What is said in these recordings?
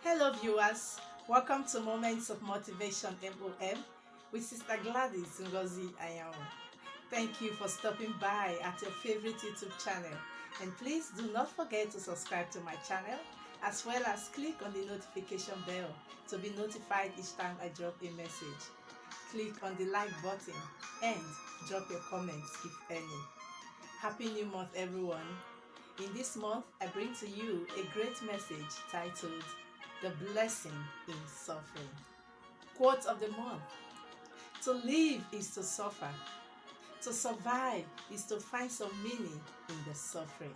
Hello viewers, welcome to Moments of Motivation MOM with Sister Gladys N Anyanwu. Thank you for stopping by at your favorite YouTube channel, and please do not forget to subscribe to my channel as well as click on the notification bell to be notified each time I drop a message. Click on the like button and drop your comments if any. Happy New Month everyone. In this month, I bring to you a great message titled The Blessing in Suffering. Quote of the month: to live is to suffer. To survive is to find some meaning in the suffering.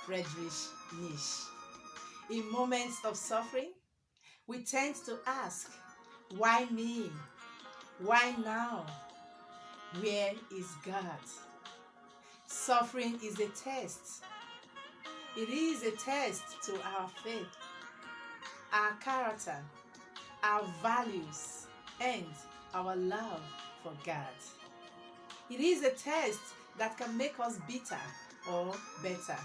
Friedrich Nietzsche. In moments of suffering, we tend to ask, why me? Why now? Where is God? Suffering is a test. It is a test to our faith, our character, our values, and our love for God. It is a test that can make us bitter or better.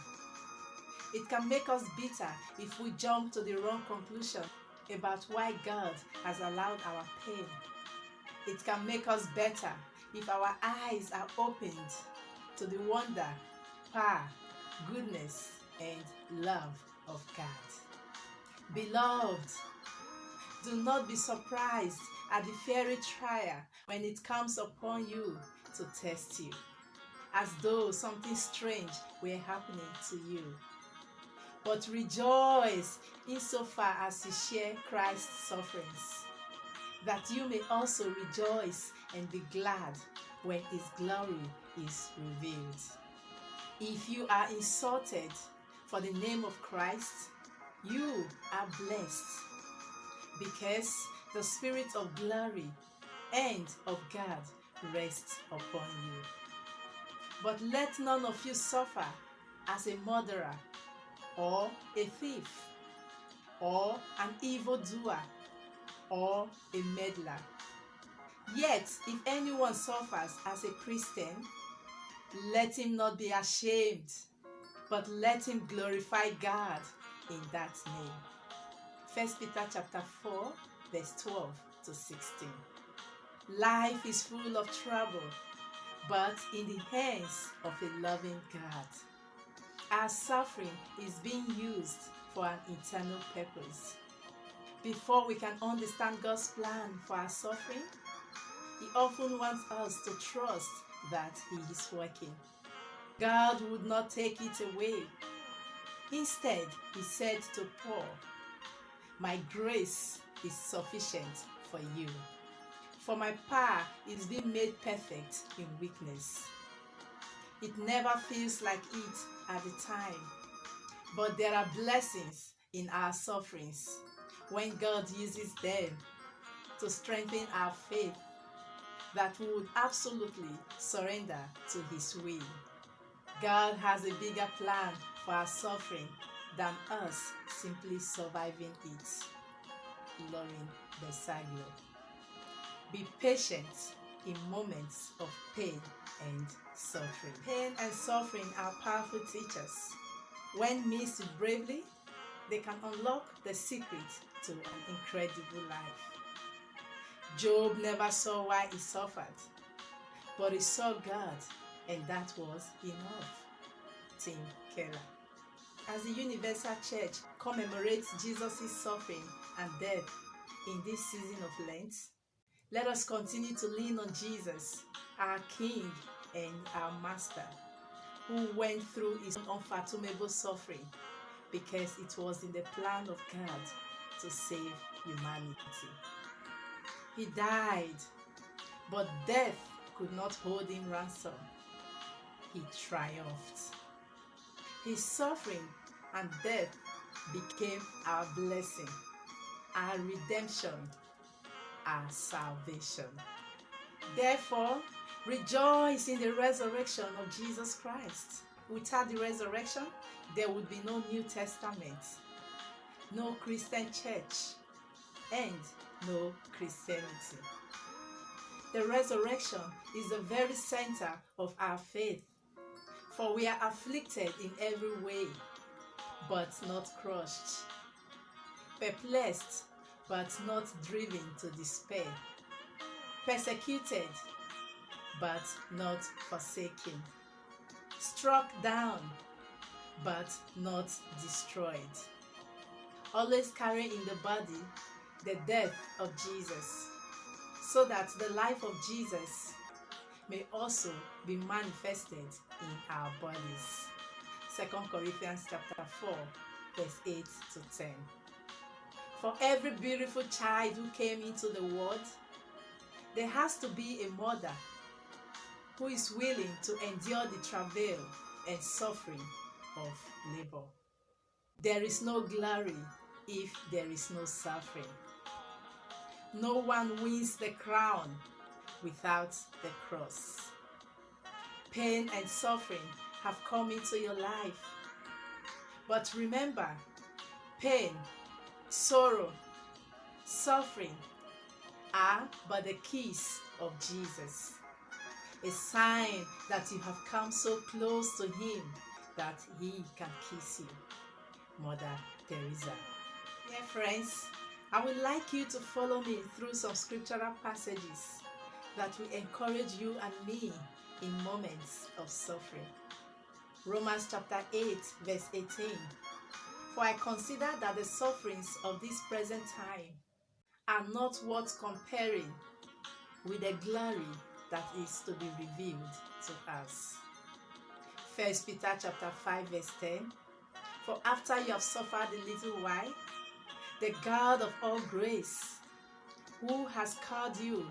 It can make us bitter if we jump to the wrong conclusion about why God has allowed our pain. It can make us better if our eyes are opened to the wonder, power, goodness, and love of God. Beloved, do not be surprised at the fiery trial when it comes upon you to test you, as though something strange were happening to you. But rejoice insofar as you share Christ's sufferings, that you may also rejoice and be glad when His glory is revealed. If you are insulted for the name of Christ, you are blessed, because the Spirit of glory and of God rests upon you. But let none of you suffer as a murderer, or a thief, or an evildoer, or a meddler. Yet, if anyone suffers as a Christian, let him not be ashamed, but let him glorify God in that name. 1 Peter chapter 4, verse 12 to 16. Life is full of trouble, but in the hands of a loving God. Our suffering is being used for an eternal purpose. Before we can understand God's plan for our suffering, He often wants us to trust that He is working. God would not take it away. Instead, He said to Paul, "My grace is sufficient for you, for my power is being made perfect in weakness." It never feels like it at the time, but there are blessings in our sufferings when God uses them to strengthen our faith, that we would absolutely surrender to His will. God has a bigger plan for our suffering than us simply surviving it. Lauren Besaglio. Be patient in moments of pain and suffering. Pain and suffering are powerful teachers. When missed bravely, they can unlock the secret to an incredible life. Job never saw why he suffered, but he saw God, and that was enough. Tim Keller. As the Universal Church commemorates Jesus' suffering and death in this season of Lent, let us continue to lean on Jesus, our King and our Master, who went through His unfathomable suffering because it was in the plan of God to save humanity. He died, but death could not hold Him ransom. He triumphed. His suffering and death became our blessing, our redemption, our salvation. Therefore, rejoice in the resurrection of Jesus Christ. Without the resurrection, there would be no New Testament, no Christian church, and no Christianity. The resurrection is the very center of our faith, for we are afflicted in every way, but not crushed. perplexed but not driven to despair, persecuted but not forsaken, struck down but not destroyed, always carrying in the body the death of Jesus, so that the life of Jesus may also be manifested in our bodies. 2 Corinthians chapter 4, verse 8 to 10. For every beautiful child who came into the world, there has to be a mother who is willing to endure the travail and suffering of labor. There is no glory if there is no suffering. No one wins the crown without the cross. Pain and suffering have come into your life. But remember, pain, sorrow, suffering are but the keys of Jesus. A sign that you have come so close to him that he can kiss you. Mother Teresa. Dear friends, I would like you to follow me through some scriptural passages that will encourage you and me in moments of suffering. Romans chapter 8, verse 18. For I consider that the sufferings of this present time are not worth comparing with the glory that is to be revealed to us. 1 Peter chapter 5, verse 10. For after you have suffered a little while, the God of all grace, who has called you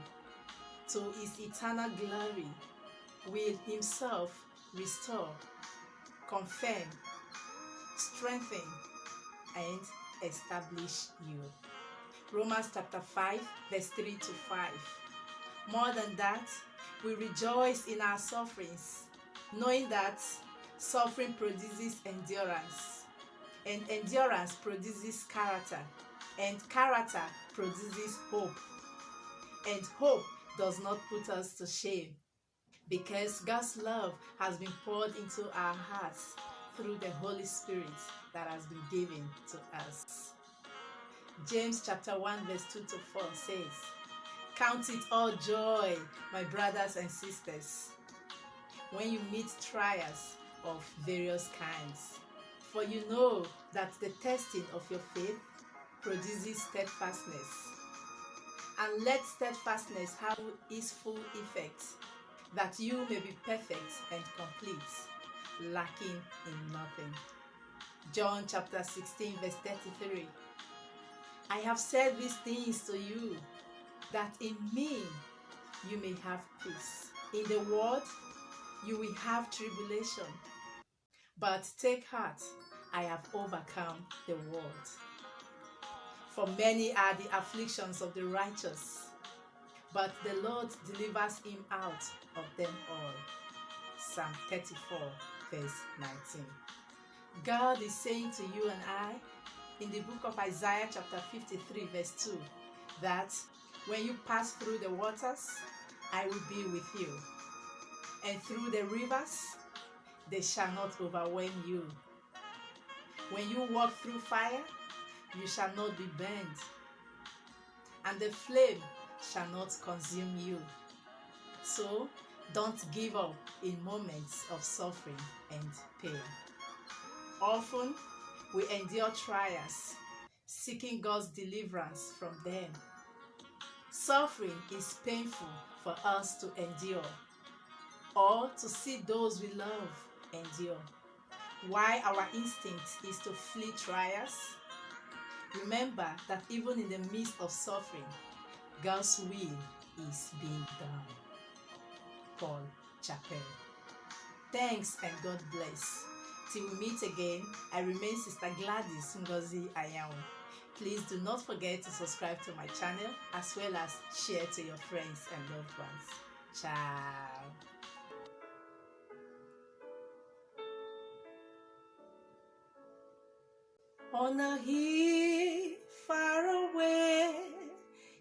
to his eternal glory, will himself restore, confirm, strengthen, and establish you. Romans chapter 5, verse 3 to 5. More than that, we rejoice in our sufferings, knowing that suffering produces endurance, and endurance produces character, and character produces hope. And hope does not put us to shame, because God's love has been poured into our hearts through the Holy Spirit that has been given to us. James chapter 1, verse 2 to 4 says, Count it all joy, my brothers and sisters, when you meet trials of various kinds. For you know that the testing of your faith produces steadfastness. And let steadfastness have its full effect, that you may be perfect and complete, lacking in nothing. John chapter 16, verse 33. I have said these things to you, that in me you may have peace. In the world you will have tribulation, but take heart, I have overcome the world. For many are the afflictions of the righteous, but the Lord delivers him out of them all. Psalm 34, verse 19. God is saying to you and I, in the book of Isaiah chapter 53, verse 2, that when you pass through the waters, I will be with you. And through the rivers, they shall not overwhelm you. When you walk through fire, you shall not be burned, and the flame shall not consume you. So, don't give up in moments of suffering and pain. Often, we endure trials, seeking God's deliverance from them. Suffering is painful for us to endure, or to see those we love endure. Why our instinct is to flee trials? Remember that even in the midst of suffering, God's will is being done. Paul Chappell. Thanks and God bless. Till we meet again, I remain Sister Gladys N. Anyanwu. Please do not forget to subscribe to my channel, as well as share to your friends and loved ones. Ciao. On a hill far away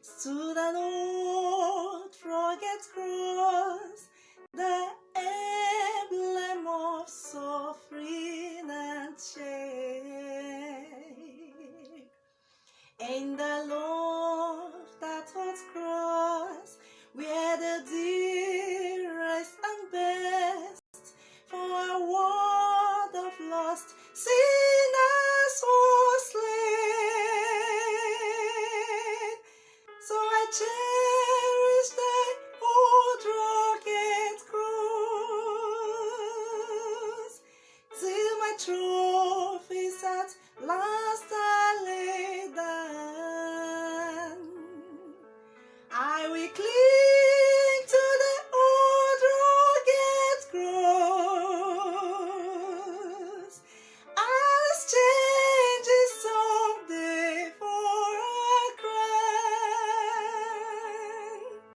stood an old rugged cross.